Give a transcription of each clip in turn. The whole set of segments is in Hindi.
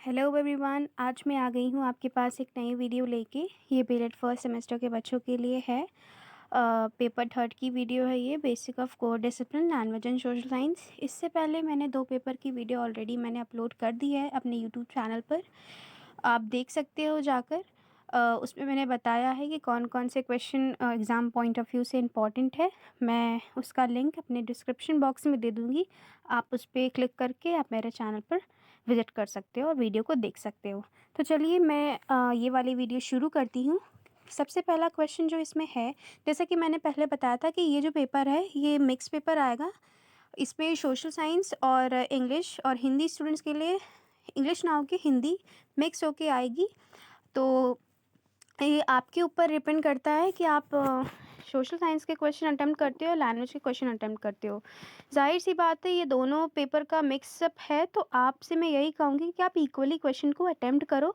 हेलो एवरीवन, आज मैं आ गई हूँ आपके पास एक नई वीडियो लेके। ये बीएड फर्स्ट सेमेस्टर के बच्चों के लिए है। पेपर थर्ड की वीडियो है ये, basic of core discipline language and social science. इससे पहले मैंने 2 पेपर की वीडियो ऑलरेडी मैंने अपलोड कर दी है अपने यूट्यूब चैनल पर, आप देख सकते हो जाकर। उसमें मैंने बताया है कि कौन कौन से question exam point of view से इम्पॉर्टेंट है। मैं उसका लिंक अपने डिस्क्रिप्शन बॉक्स में दे दूँगी, आप उस पर क्लिक करके आप मेरे चैनल पर विज़िट कर सकते हो और वीडियो को देख सकते हो। तो चलिए मैं ये वाली वीडियो शुरू करती हूँ। सबसे पहला क्वेश्चन जो इसमें है, जैसा कि मैंने पहले बताया था कि ये जो पेपर है ये मिक्स पेपर आएगा। इसमें सोशल साइंस और इंग्लिश और हिंदी स्टूडेंट्स के लिए इंग्लिश ना होके हिंदी मिक्स होके आएगी। तो ये आपके ऊपर डिपेंड करता है कि आप सोशल साइंस के क्वेश्चन अटेम्प्ट करते हो, लैंग्वेज के क्वेश्चन अटेम्प्ट करते हो। ज़ाहिर सी बात है ये दोनों पेपर का मिक्सअप है, तो आपसे मैं यही कहूँगी कि आप इक्वली क्वेश्चन को अटेम्प्ट करो।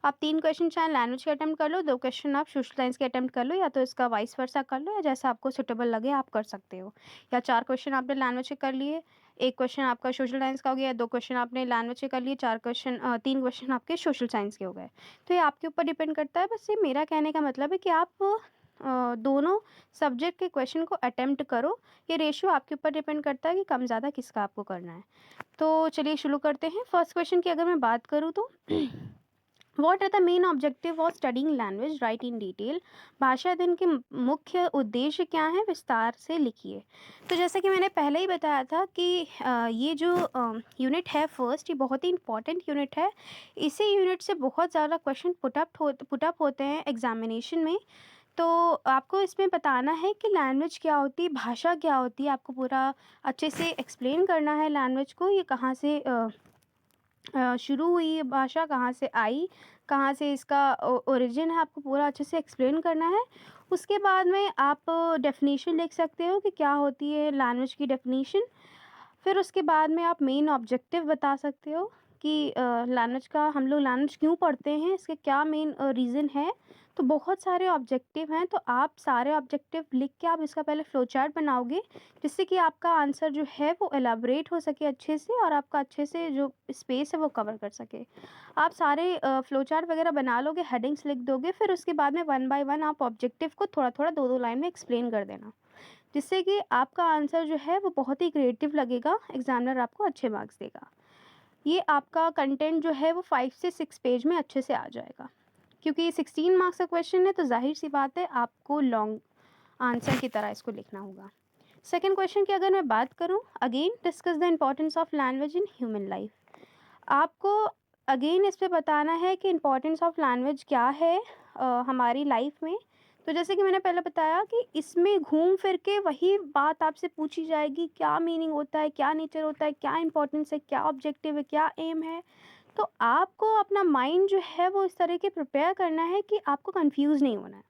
आप 3 क्वेश्चन चाहे लैंग्वेज के अटेम्प्ट कर लो, 2 क्वेश्चन आप सोशल साइंस के अटेम्प्ट कर लो, या तो इसका वाइस वर्सा कर लो, या जैसा आपको सूटेबल लगे आप कर सकते हो। या 4 क्वेश्चन आपने लैंग्वेज के कर लिए, 1 क्वेश्चन आपका सोशल साइंस का हो गया, 2 क्वेश्चन आपने लैंग्वेज के कर लिए, 3 क्वेश्चन आपके सोशल साइंस के हो गए। तो ये आपके ऊपर डिपेंड करता है। बस ये मेरा कहने का मतलब है कि आप दोनों सब्जेक्ट के क्वेश्चन को अटेम्प्ट करो। ये रेशियो आपके ऊपर डिपेंड करता है कि कम ज़्यादा किसका आपको करना है। तो चलिए शुरू करते हैं। फर्स्ट क्वेश्चन की अगर मैं बात करूँ तो what are the main objective of studying language, right in detail. भाषा अध्ययन के मुख्य उद्देश्य क्या है, विस्तार से लिखिए। तो जैसा कि मैंने पहले ही बताया था कि ये जो यूनिट है फर्स्ट, ये बहुत ही इंपॉर्टेंट यूनिट है। इसी यूनिट से बहुत ज़्यादा क्वेश्चन पुटअप होते हैं एग्जामिनेशन में। तो आपको इसमें बताना है कि लैंग्वेज क्या होती है, भाषा क्या होती है। आपको पूरा अच्छे से एक्सप्लेन करना है लैंग्वेज को, ये कहाँ से शुरू हुई ये भाषा, कहाँ से आई, कहाँ से इसका ओरिजिन है, आपको पूरा अच्छे से एक्सप्लेन करना है। उसके बाद में आप डेफिनेशन लिख सकते हो कि क्या होती है लैंग्वेज की डेफिनेशन। फिर उसके बाद में आप मेन ऑब्जेक्टिव बता सकते हो कि लैंग्वेज का हम लोग लैंग्वेज क्यों पढ़ते हैं, इसके क्या मेन रीज़न है। तो बहुत सारे ऑब्जेक्टिव हैं, तो आप सारे ऑब्जेक्टिव लिख के आप इसका पहले फ्लो चार्ट बनाओगे, जिससे कि आपका आंसर जो है वो एलाबरेट हो सके अच्छे से, और आपका अच्छे से जो स्पेस है वो कवर कर सके। आप सारे फ्लो चार्ट वगैरह बना लोगे, हेडिंग्स लिख दोगे, फिर उसके बाद में वन बाय वन आप ऑब्जेक्टिव को थोड़ा थोड़ा 2-2 लाइन में एक्सप्लेन कर देना, जिससे कि आपका आंसर जो है वो बहुत ही क्रिएटिव लगेगा, एग्जामिनर आपको अच्छे मार्क्स देगा। ये आपका कंटेंट जो है वो 5 से 6 पेज में अच्छे से आ जाएगा। क्योंकि ये 16 मार्क्स का क्वेश्चन है, तो जाहिर सी बात है आपको लॉन्ग आंसर की तरह इसको लिखना होगा। सेकंड क्वेश्चन की अगर मैं बात करूं, again discuss the importance of language in human life. आपको अगेन इस पे बताना है कि इम्पोर्टेंस ऑफ लैंग्वेज क्या है हमारी लाइफ में। तो जैसे कि मैंने पहले बताया कि इसमें घूम फिर के वही बात आपसे पूछी जाएगी, क्या मीनिंग होता है, क्या नेचर होता है, क्या इंपॉर्टेंस है, क्या ऑब्जेक्टिव है, क्या एम है। तो आपको अपना माइंड जो है वो इस तरह के प्रिपेयर करना है कि आपको कंफ्यूज नहीं होना है।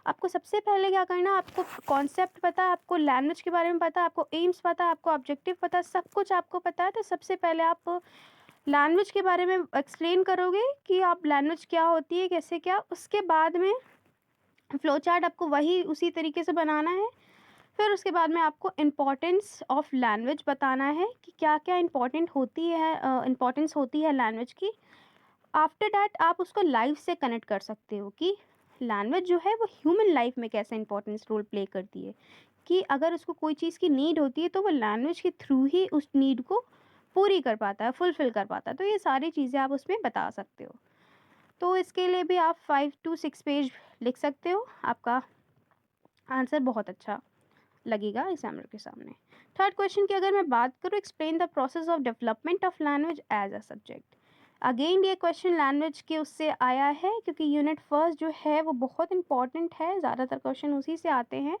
आपको सबसे पहले क्या करना है, आपको कॉन्सेप्ट पता है, आपको लैंग्वेज के बारे में पता है, आपको एम्स पता है, आपको ऑब्जेक्टिव पता है, सब कुछ आपको पता है। तो सबसे पहले आप लैंग्वेज के बारे में एक्सप्लेन करोगे कि आप लैंग्वेज क्या होती है, कैसे क्या। उसके बाद में फ्लो चार्ट आपको वही उसी तरीके से बनाना है। फिर उसके बाद में आपको इम्पॉर्टेंस ऑफ लैंग्वेज बताना है कि क्या क्या इम्पॉर्टेंट होती है, इम्पॉर्टेंस होती है लैंग्वेज की। आफ्टर डैट आप उसको लाइफ से कनेक्ट कर सकते हो कि लैंग्वेज जो है वो ह्यूमन लाइफ में कैसे इंपॉर्टेंस रोल प्ले करती है, कि अगर उसको कोई चीज़ की नीड होती है तो वो लैंग्वेज के थ्रू ही उस नीड को पूरी कर पाता है, फुलफ़िल कर पाता है। तो ये सारी चीज़ें आप उसमें बता सकते हो। तो इसके लिए भी आप 5 टू 6 पेज लिख सकते हो, आपका आंसर बहुत अच्छा लगेगा एग्जामिनर के सामने। थर्ड क्वेश्चन की अगर मैं बात करूँ, explain the process of development of language as a subject. Again ये क्वेश्चन लैंग्वेज के उससे आया है, क्योंकि यूनिट फर्स्ट जो है वो बहुत इंपॉर्टेंट है, ज़्यादातर क्वेश्चन उसी से आते हैं।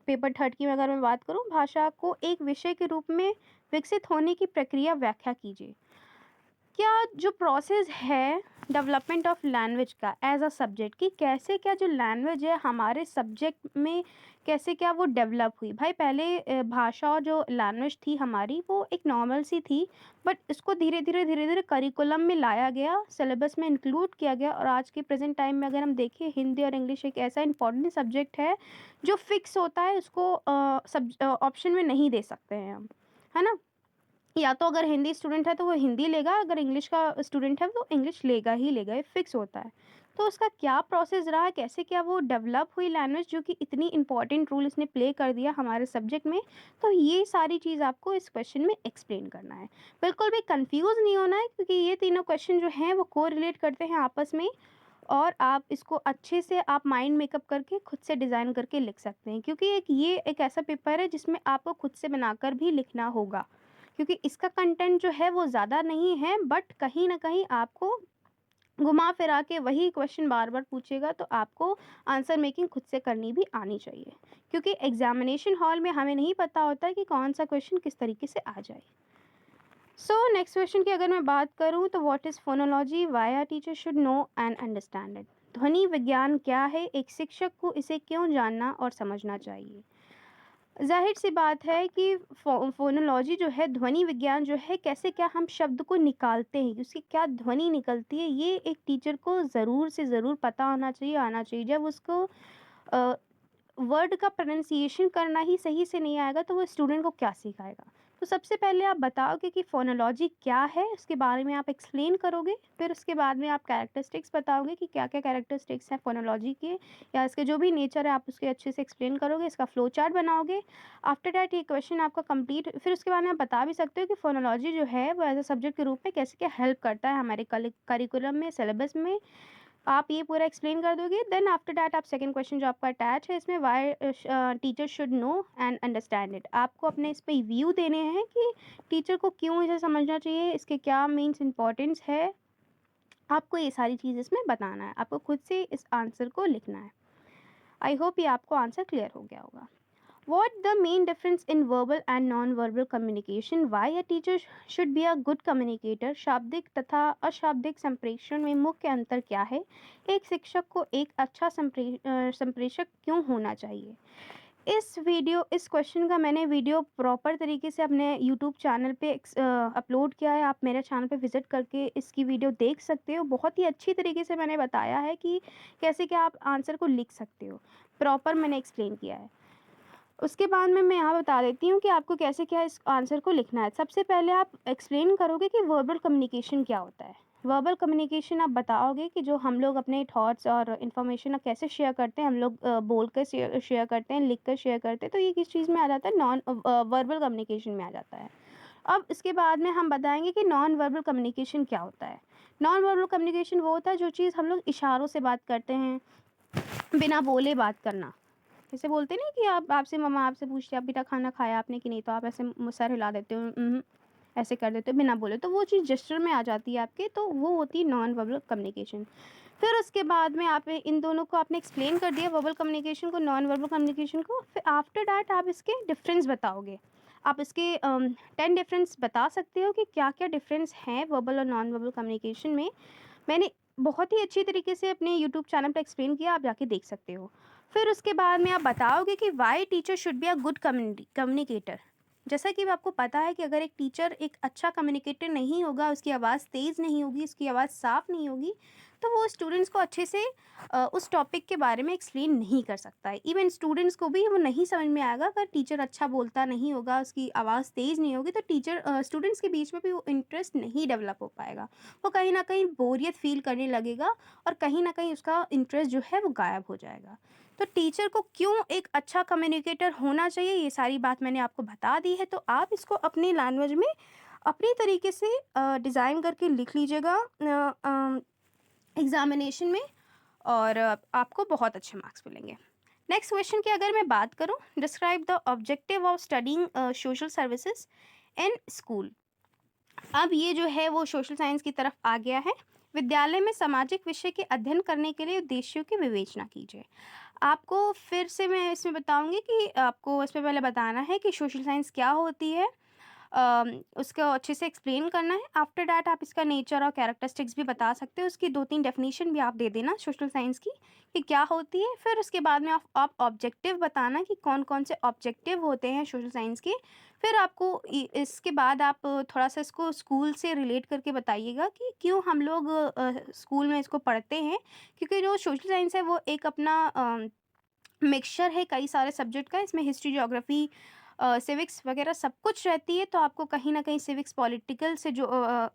पेपर थर्ड की अगर मैं बात करूँ, भाषा को एक विषय के रूप में विकसित होने की प्रक्रिया व्याख्या कीजिए। क्या जो प्रोसेस है डेवलपमेंट ऑफ लैंग्वेज का एज अ सब्जेक्ट, कि कैसे क्या जो लैंग्वेज है हमारे सब्जेक्ट में कैसे क्या वो डेवलप हुई। भाई पहले भाषा और जो लैंग्वेज थी हमारी वो एक नॉर्मल सी थी, बट इसको धीरे धीरे करिकुलम में लाया गया, सिलेबस में इंक्लूड किया गया, और आज के प्रेजेंट टाइम में अगर हम देखें, हिंदी और इंग्लिश एक ऐसा इंपॉर्टेंट सब्जेक्ट है जो फिक्स होता है, उसको ऑप्शन में नहीं दे सकते हैं हम, है ना। या तो अगर हिंदी स्टूडेंट है तो वो हिंदी लेगा, अगर इंग्लिश का स्टूडेंट है तो इंग्लिश लेगा ही लेगा, ये फिक्स होता है। तो उसका क्या प्रोसेस रहा है, कैसे क्या वो डेवलप हुई लैंग्वेज, जो कि इतनी इंपॉर्टेंट रोल इसने प्ले कर दिया हमारे सब्जेक्ट में, तो ये सारी चीज़ आपको इस क्वेश्चन में एक्सप्लेन करना है। बिल्कुल भी कंफ्यूज नहीं होना है, क्योंकि ये तीनों क्वेश्चन जो हैं वो कोरिलेट करते हैं आपस में, और आप इसको अच्छे से आप माइंड मेकअप करके खुद से डिज़ाइन करके लिख सकते हैं, क्योंकि ये एक ऐसा पेपर है जिसमें आपको खुद से बनाकर भी लिखना होगा, क्योंकि इसका कंटेंट जो है वो ज़्यादा नहीं है, बट कहीं ना कहीं आपको घुमा फिरा के वही क्वेश्चन बार बार पूछेगा, तो आपको आंसर मेकिंग खुद से करनी भी आनी चाहिए, क्योंकि एग्जामिनेशन हॉल में हमें नहीं पता होता है कि कौन सा क्वेश्चन किस तरीके से आ जाए। सो नेक्स्ट क्वेश्चन की अगर मैं बात करूं तो what is phonology, why are teacher should know and understand it. ध्वनि विज्ञान क्या है, एक शिक्षक को इसे क्यों जानना और समझना चाहिए। जाहिर सी बात है कि फोनोलॉजी जो है, ध्वनि विज्ञान जो है, कैसे क्या हम शब्द को निकालते हैं, उसकी क्या ध्वनि निकलती है, ये एक टीचर को ज़रूर से ज़रूर पता होना चाहिए, आना चाहिए। जब उसको वर्ड का प्रोनाउंसिएशन करना ही सही से नहीं आएगा तो वो स्टूडेंट को क्या सिखाएगा। तो सबसे पहले आप बताओगे कि फोनोलॉजी क्या है, उसके बारे में आप एक्सप्लेन करोगे, फिर उसके बाद में आप कैरेक्टरिस्टिक्स बताओगे कि क्या क्या कैरेक्टरिस्टिक्स हैं फोनोलॉजी के, या इसके जो भी नेचर है आप उसके अच्छे से एक्सप्लेन करोगे, इसका फ्लो चार्ट बनाओगे। आफ्टर डैट ये क्वेश्चन आपका कंप्लीट, फिर उसके बाद में आप बता भी सकते हो कि फोनोलॉजी जो है वो एज अ सब्जेक्ट के रूप में कैसे क्या हेल्प करता है हमारे करिकुलम में, सिलेबस में। आप ये पूरा एक्सप्लेन कर दोगे। देन आफ्टर दैट आप सेकंड क्वेश्चन जो आपका अटैच है इसमें, why teacher should know and understand it, आपको अपने इस पे व्यू देने हैं कि टीचर को क्यों इसे समझना चाहिए, इसके क्या मीन्स इंपॉर्टेंस है, आपको ये सारी चीज़ इसमें बताना है, आपको खुद से इस आंसर को लिखना है। आई होप ये आपको आंसर क्लियर हो गया होगा। What the main difference in verbal and non-verbal communication? Why a teacher should be a good communicator? शाब्दिक तथा अशाब्दिक संप्रेषण में मुख्य अंतर क्या है? एक शिक्षक को एक अच्छा संप्रेषक क्यों होना चाहिए? इस क्वेश्चन का मैंने वीडियो प्रॉपर तरीके से अपने यूट्यूब चैनल पे अपलोड किया है। आप मेरे चैनल पे विज़िट करके इसकी वीडियो देख सकते हो। बहुत ही अच्छी तरीके से मैंने बताया है कि कैसे क्या आप आंसर को लिख सकते हो। प्रॉपर मैंने एक्सप्लेन किया है। उसके बाद में मैं यहाँ बता देती हूँ कि आपको कैसे क्या इस आंसर को लिखना है। सबसे पहले आप एक्सप्लेन करोगे कि वर्बल कम्युनिकेशन क्या होता है। वर्बल कम्युनिकेशन आप बताओगे कि जो हम लोग अपने थॉट्स और इन्फॉर्मेशन कैसे शेयर करते हैं, हम लोग बोल कर शेयर करते हैं, लिख कर शेयर करते हैं, तो ये किस चीज़ में आ जाता है, नॉन वर्बल कम्युनिकेशन में आ जाता है। अब इसके बाद में हम बताएंगे कि नॉन वर्बल कम्युनिकेशन क्या होता है। नॉन वर्बल कम्युनिकेशन वो होता है जो चीज़ हम लोग इशारों से बात करते हैं, बिना बोले बात करना। जैसे बोलते नहीं कि आप आपसे मम्मा आपसे पूछती है आप बेटा खाना खाया आपने कि नहीं, तो आप ऐसे सर हिला देते हो, ऐसे कर देते हो बिना बोले, तो वो चीज़ जेस्चर में आ जाती है आपके, तो वो होती है नॉन वर्बल कम्युनिकेशन। फिर उसके बाद में आप इन दोनों को आपने एक्सप्लेन कर दिया, वर्बल कम्युनिकेशन को, नॉन वर्बल कम्युनिकेशन को। फिर आफ्टर डैट आप इसके डिफरेंस बताओगे। आप इसके 10 डिफरेंस बता सकते हो कि क्या क्या डिफरेंस हैं वर्बल और नॉन वर्बल कम्युनिकेशन में। मैंने बहुत ही अच्छी तरीके से अपने यूट्यूब चैनल पर एक्सप्लेन किया, आप जाके देख सकते हो। फिर उसके बाद में आप बताओगे कि why teacher should be a good communicator. जैसा कि आपको पता है कि अगर एक टीचर एक अच्छा कम्युनिकेटर नहीं होगा, उसकी आवाज़ तेज़ नहीं होगी, उसकी आवाज़ साफ़ नहीं होगी, तो वो स्टूडेंट्स को अच्छे से उस टॉपिक के बारे में एक्सप्लेन नहीं कर सकता है। इवन स्टूडेंट्स को भी वो नहीं समझ में आएगा अगर टीचर अच्छा बोलता नहीं होगा, उसकी आवाज़ तेज़ नहीं होगी, तो स्टूडेंट्स के बीच में भी वो इंटरेस्ट नहीं डेवलप हो पाएगा। वो कहीं ना कहीं बोरियत फील करने लगेगा, और कहीं ना कहीं उसका इंटरेस्ट जो है वो गायब हो जाएगा। तो टीचर को क्यों एक अच्छा कम्युनिकेटर होना चाहिए, ये सारी बात मैंने आपको बता दी है। तो आप इसको अपनी लैंग्वेज में अपनी तरीके से डिज़ाइन करके लिख लीजिएगा एग्ज़ामिनेशन में, और आपको बहुत अच्छे मार्क्स मिलेंगे। नेक्स्ट क्वेश्चन की अगर मैं बात करूं, describe the objective of studying social services in school. अब ये जो है वो सोशल साइंस की तरफ आ गया है। विद्यालय में सामाजिक विषय के अध्ययन करने के लिए उद्देश्यों की विवेचना कीजिए। आपको फिर से मैं इसमें बताऊंगी कि आपको इसमें पहले बताना है कि सोशल साइंस क्या होती है, उसको अच्छे से एक्सप्लेन करना है। आफ्टर डैट आप इसका नेचर और कैरेक्टरिस्टिक्स भी बता सकते हो, उसकी 2-3 डेफिनेशन भी आप दे देना सोशल साइंस की कि क्या होती है। फिर उसके बाद में आप ऑब्जेक्टिव बताना कि कौन कौन से ऑब्जेक्टिव होते हैं सोशल साइंस के। फिर आपको इसके बाद आप थोड़ा सा इसको स्कूल से रिलेट करके बताइएगा कि क्यों हम लोग स्कूल में इसको पढ़ते हैं, क्योंकि जो सोशल साइंस है वो एक अपना मिक्सचर है कई सारे सब्जेक्ट का। इसमें हिस्ट्री, ज्योग्राफी, सिविक्स वगैरह सब कुछ रहती है, तो आपको कहीं न कहीं सिविक्स पॉलिटिकल से जो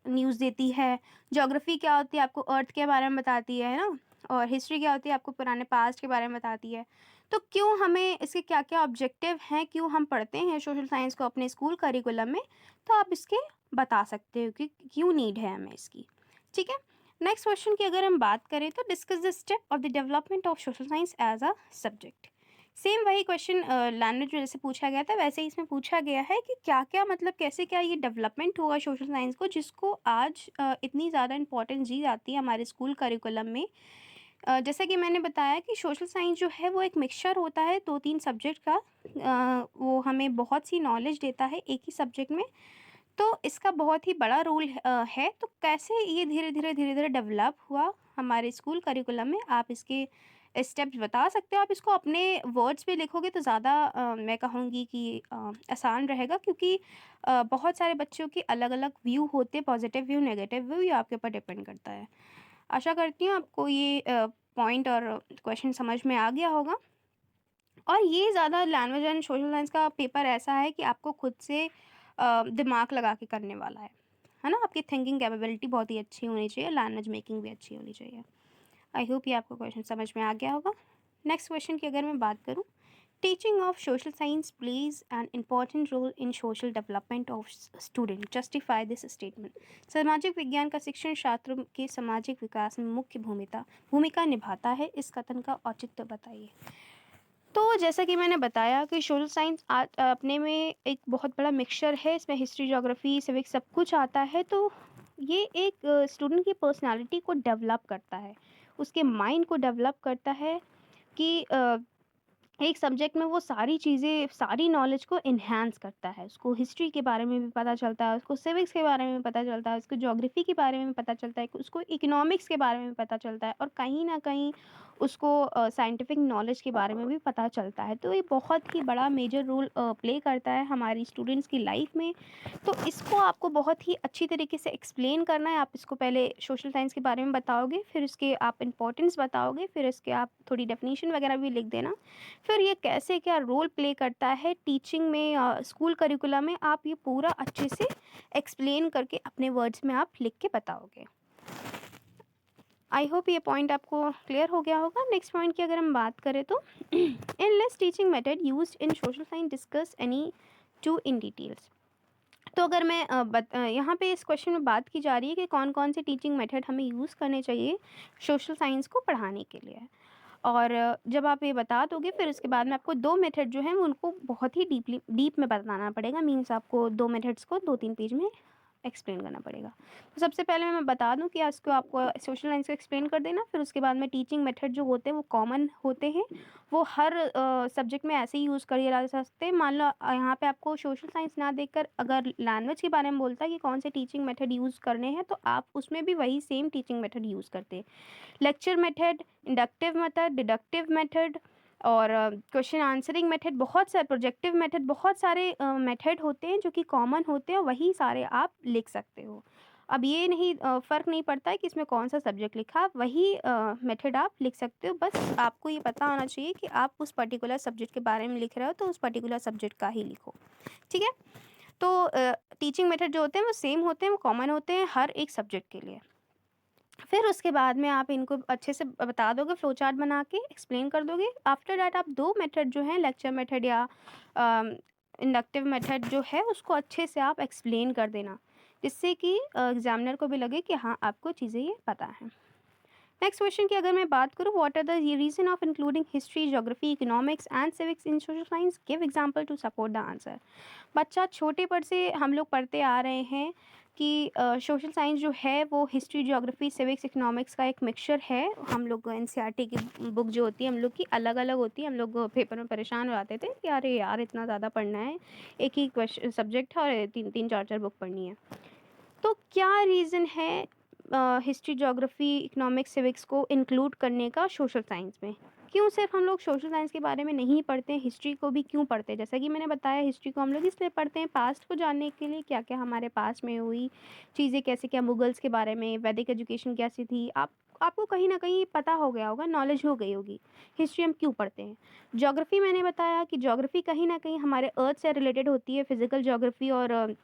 न्यूज़ देती है। ज्योग्राफ़ी क्या होती है, आपको अर्थ के बारे में बताती है ना? और हिस्ट्री क्या होती है, आपको पुराने पास्ट के बारे में बताती है। तो क्यों हमें इसके क्या-क्या ऑब्जेक्टिव हैं, क्यों हम पढ़ते हैं सोशल साइंस को अपने स्कूल करिकुलम में, तो आप इसके बता सकते हो कि क्यों नीड है हमें इसकी। ठीक है? नेक्स्ट क्वेश्चन की अगर हम बात करें तो discuss the step of the development of social science as a subject. Same वही क्वेश्चन लैंग्वेज में जैसे पूछा गया था वैसे ही इसमें पूछा गया है कि क्या-क्या मतलब कैसे क्या ये डेवलपमेंट हुआ सोशल साइंस को जिसको आज इतनी ज़्यादा इम्पोर्टेंस दी जाती है हमारे स्कूल करिकुलम में। जैसा कि मैंने बताया कि सोशल साइंस जो है वो एक मिक्सचर होता है 2-3 सब्जेक्ट का। वो हमें बहुत सी नॉलेज देता है एक ही सब्जेक्ट में। तो इसका बहुत ही बड़ा रोल है, तो कैसे ये धीरे-धीरे डेवलप हुआ हमारे स्कूल करिकुलम में, आप इसके स्टेप्स बता सकते हो। आप इसको अपने वर्ड्स में लिखोगे तो ज़्यादा मैं कहूँगी कि आसान रहेगा, क्योंकि बहुत सारे बच्चों के अलग-अलग व्यू होते हैं, पॉजिटिव व्यू, नेगेटिव व्यू, ये आपके ऊपर डिपेंड करता है। आशा करती हूँ आपको ये पॉइंट और क्वेश्चन समझ में आ गया होगा। और ये ज़्यादा लैंग्वेज एंड सोशल साइंस का पेपर ऐसा है कि आपको खुद से दिमाग लगा के करने वाला है ना? आपकी थिंकिंग कैपेबिलिटी बहुत ही अच्छी होनी चाहिए, लैंग्वेज मेकिंग भी अच्छी होनी चाहिए। आई होप ये आपको क्वेश्चन समझ में आ गया होगा। नेक्स्ट क्वेश्चन की अगर मैं बात करूँ, teaching of social science plays an important role in social development of student, justify this statement. सामाजिक विज्ञान का शिक्षण छात्रों के सामाजिक विकास में मुख्य भूमिका निभाता है, इस कथन का औचित्य बताइए। तो जैसा कि मैंने बताया कि सोशल साइंस अपने में एक बहुत बड़ा मिक्सचर है, इसमें हिस्ट्री, ज्योग्राफी, सिविक्स सब कुछ आता है। तो ये एक स्टूडेंट की पर्सनालिटी को डेवलप करता है, उसके माइंड को डेवलप करता है कि एक सब्जेक्ट में वो सारी चीज़ें, सारी नॉलेज को एनहांस करता है। उसको हिस्ट्री के बारे में भी पता चलता है, उसको सिविक्स के बारे में भी पता चलता है, उसको ज्योग्राफी के बारे में भी पता चलता है, उसको इकोनॉमिक्स के बारे में भी पता चलता है, और कहीं न कहीं उसको साइंटिफिक नॉलेज के बारे में भी पता चलता है। तो ये बहुत ही बड़ा मेजर रोल प्ले करता है हमारी स्टूडेंट्स की लाइफ में। तो इसको आपको बहुत ही अच्छी तरीके से एक्सप्लेन करना है। आप इसको पहले सोशल साइंस के बारे में बताओगे, फिर इसके आप इम्पोर्टेंस बताओगे, फिर इसके आप थोड़ी डेफिनेशन वगैरह भी लिख देना। फिर ये कैसे क्या रोल प्ले करता है टीचिंग में, स्कूल करिकुलम में, आप ये पूरा अच्छे से एक्सप्लेन करके अपने वर्ड्स में आप लिख के बताओगे। आई होप ये पॉइंट आपको क्लियर हो गया होगा। नेक्स्ट पॉइंट की अगर हम बात करें तो in less teaching method used in social science discuss any two in details. तो अगर मैं यहाँ पे इस क्वेश्चन में बात की जा रही है कि कौन कौन से टीचिंग मेथड हमें यूज़ करने चाहिए सोशल साइंस को पढ़ाने के लिए। और जब आप ये बता दोगे फिर उसके बाद में आपको 2 मेथड जो हैं उनको बहुत ही डीप में बताना पड़ेगा। मीन्स आपको 2 मेथड्स को 2-3 पेज में एक्सप्लेन करना पड़ेगा। तो सबसे पहले मैं बता दूँ कि इसको आपको सोशल साइंस को एक्सप्लेन कर देना, फिर उसके बाद में टीचिंग मेथड जो होते हैं वो कॉमन होते हैं। वो हर सब्जेक्ट में ऐसे ही यूज़ किए जा सकते हैं। मान लो यहाँ पे आपको सोशल साइंस ना देखकर अगर लैंग्वेज के बारे में बोलता है कि कौन से टीचिंग मेथड यूज़ करने हैं, तो आप उसमें भी वही सेम टीचिंग मेथड यूज़ करते हैं। Lecture method, inductive method, deductive method और क्वेश्चन आंसरिंग मेथड, बहुत सारे प्रोजेक्टिव मेथड, बहुत सारे मेथड होते हैं जो कि कॉमन होते हैं, वही सारे आप लिख सकते हो। अब ये नहीं फ़र्क नहीं पड़ता है कि इसमें कौन सा सब्जेक्ट लिखा, आप वही मेथड आप लिख सकते हो। बस आपको ये पता होना चाहिए कि आप उस पर्टिकुलर सब्जेक्ट के बारे में लिख रहे हो, तो उस पर्टिकुलर सब्जेक्ट का ही लिखो। ठीक है? तो टीचिंग मेथड जो होते हैं वो सेम होते हैं, वो कॉमन होते हैं हर एक सब्जेक्ट के लिए। फिर उसके बाद में आप इनको अच्छे से बता दोगे, फ्लो चार्ट बना के एक्सप्लेन कर दोगे। आफ्टर दैट आप 2 मेथड जो हैं, लेक्चर मेथड या इंडक्टिव मेथड जो है उसको अच्छे से आप एक्सप्लेन कर देना, जिससे कि एग्जामिनर को भी लगे कि हाँ आपको चीज़ें ये पता हैं। नेक्स्ट क्वेश्चन की अगर मैं बात करूँ, what are the reason of including history, geography, economics and civics in social science, give example to support the answer. बच्चा छोटे पर से हम लोग पढ़ते आ रहे हैं कि सोशल साइंस जो है वो हिस्ट्री, ज्योग्राफी, सिविक्स, इकोनॉमिक्स का एक मिक्सचर है। हम लोग एनसीईआरटी की बुक जो होती है हम लोग की अलग अलग होती है। हम लोग पेपर में परेशान हो जाते थे कि अरे यार इतना ज़्यादा पढ़ना है, एक ही क्वेश्चन सब्जेक्ट है और 3-3 4-4 बुक पढ़नी है। तो क्या रीज़न है हिस्ट्री, ज्योग्राफी, इकोनॉमिक्स, सिविक्स को इंक्लूड करने का सोशल साइंस में? क्यों सिर्फ हम लोग सोशल साइंस के बारे में नहीं पढ़ते हैं, हिस्ट्री को भी क्यों पढ़ते हैं? जैसा कि मैंने बताया, हिस्ट्री को हम लोग इसलिए पढ़ते हैं पास्ट को जानने के लिए, क्या-क्या हमारे पास्ट में हुई चीज़ें, कैसे क्या मुगल्स के बारे में, वैदिक एजुकेशन कैसी थी। आपको कहीं न कहीं पता हो गया होगा, नॉलेज हो गई होगी, हिस्ट्री हम क्यों पढ़ते हैं। ज्योग्राफ़ी मैंने बताया कि ज्योग्राफ़ी कहीं न कहीं हमारे अर्थ से रिलेटेड होती है, फिज़िकल ज्योग्राफ़ी और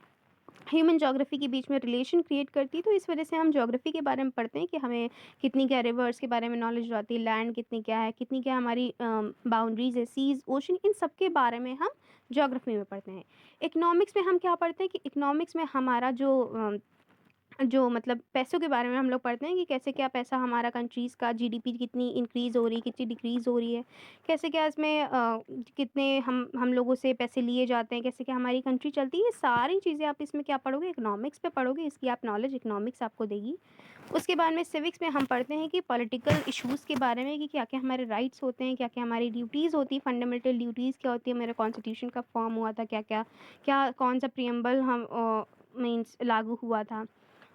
ह्यूमन ज्योग्राफी के बीच में रिलेशन क्रिएट करती है, तो इस वजह से हम ज्योग्राफी के बारे में पढ़ते हैं कि हमें कितनी क्या रिवर्स के बारे में नॉलेज आती है, लैंड कितनी क्या है, कितनी क्या हमारी बाउंड्रीज है, सीज ओशन, इन सब के बारे में हम ज्योग्राफी में पढ़ते हैं। इकोनॉमिक्स में हम क्या पढ़ते हैं कि इकोनॉमिक्स में हमारा जो मतलब पैसों के बारे में हम लोग पढ़ते हैं कि कैसे क्या पैसा हमारा कंट्रीज़ का जीडीपी कितनी इंक्रीज़ हो रही है, कितनी डिक्रीज़ हो रही है, कैसे क्या इसमें कितने हम लोगों से पैसे लिए जाते हैं, कैसे क्या हमारी कंट्री चलती है, ये सारी चीज़ें आप इसमें क्या पढ़ोगे, इकोनॉमिक्स पे पढ़ोगे, इसकी आप नॉलेज इकोनॉमिक्स आपको देगी। उसके बाद में सिविक्स में हम पढ़ते हैं कि पॉलिटिकल इश्यूज़ के बारे में कि क्या-क्या हमारे राइट्स होते हैं, क्या-क्या हमारी ड्यूटीज़ होती है, फंडामेंटल ड्यूटीज़ क्या होती है, हमारा कॉन्स्टिट्यूशन कब फॉर्म हुआ था, क्या-क्या कौन-सा प्रीएम्बल हम मीन्स लागू हुआ था।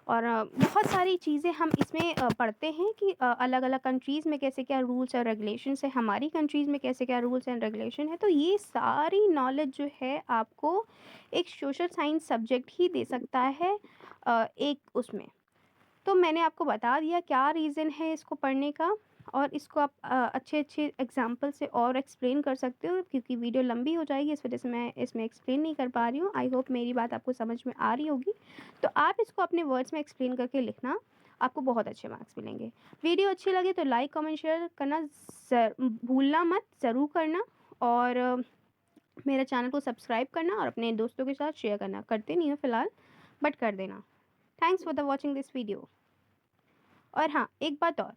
और बहुत सारी चीज़ें हम इसमें पढ़ते हैं कि अलग-अलग कंट्रीज़ में कैसे क्या रूल्स और रेगुलेशंस है, हमारी कंट्रीज़ में कैसे क्या रूल्स एंड रेगुलेशन है। तो ये सारी नॉलेज जो है आपको एक सोशल साइंस सब्जेक्ट ही दे सकता है एक उसमें। तो मैंने आपको बता दिया क्या रीज़न है इसको पढ़ने का, और इसको आप अच्छे-अच्छे एग्ज़ाम्पल से और एक्सप्लेन कर सकते हो, क्योंकि वीडियो लंबी हो जाएगी, इस वजह से मैं इसमें एक्सप्लेन नहीं कर पा रही हूँ। आई होप मेरी बात आपको समझ में आ रही होगी। तो आप इसको अपने वर्ड्स में एक्सप्लेन करके लिखना, आपको बहुत अच्छे मार्क्स मिलेंगे। वीडियो अच्छी लगे तो लाइक, कमेंट, शेयर करना भूलना मत, ज़रूर करना। और मेरे चैनल को सब्सक्राइब करना और अपने दोस्तों के साथ शेयर करना। करते नहीं हो फ़िलहाल, बट कर देना। Thanks for the watching this video. और हाँ, एक बात और,